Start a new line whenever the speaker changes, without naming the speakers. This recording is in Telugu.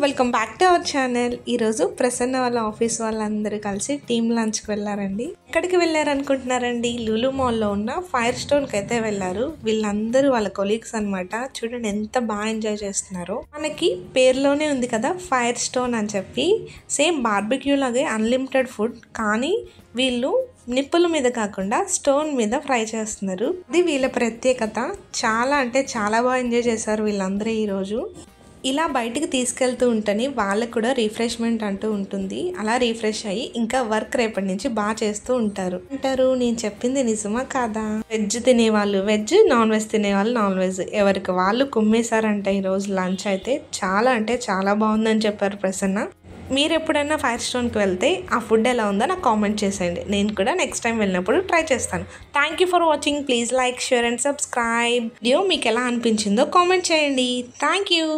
Welcome back to our channel. ఈరోజు ప్రసన్న వాళ్ళ ఆఫీస్ వాళ్ళందరూ కలిసి టీమ్ లంచ్కి వెళ్ళారండి. ఎక్కడికి వెళ్ళారనుకుంటున్నారండి? లులు మాల్లో ఉన్న ఫైర్ స్టోన్కి అయితే వెళ్ళారు. వీళ్ళందరూ వాళ్ళ కొలీగ్స్ అనమాట. చూడండి ఎంత బాగా ఎంజాయ్ చేస్తున్నారో. మనకి పేరులోనే ఉంది కదా ఫైర్ స్టోన్ అని చెప్పి. సేమ్ బార్బిక్యూ లాగే అన్లిమిటెడ్ ఫుడ్, కానీ వీళ్ళు నిప్పుల మీద కాకుండా స్టోన్ మీద ఫ్రై చేస్తున్నారు. ఇది వీళ్ళ ప్రత్యేకత. చాలా అంటే చాలా బాగా ఎంజాయ్ చేశారు వీళ్ళందరూ ఈరోజు. ఇలా బయటికి తీసుకెళ్తూ ఉంటేనే వాళ్ళకు కూడా రిఫ్రెష్మెంట్ అంటూ ఉంటుంది. అలా రిఫ్రెష్ అయ్యి ఇంకా వర్క్ రేపటి నుంచి బాగా చేస్తూ ఉంటారు. నేను చెప్పింది నిజమా కాదా? వెజ్ తినేవాళ్ళు వెజ్, నాన్ వెజ్ తినేవాళ్ళు నాన్ వెజ్, ఎవరికి వాళ్ళు కుమ్మేశారంట. ఈరోజు లంచ్ అయితే చాలా అంటే చాలా బాగుందని చెప్పారు ప్రసన్న. మీరు ఎప్పుడైనా ఫైర్ స్టోన్కి వెళ్తే ఆ ఫుడ్ ఎలా ఉందో నాకు కామెంట్ చేసేయండి. నేను కూడా నెక్స్ట్ టైం వెళ్ళినప్పుడు ట్రై చేస్తాను. Thank you for watching. Please like, share and subscribe. Video మీకు ఎలా అనిపించిందో కామెంట్ చేయండి. Thank you.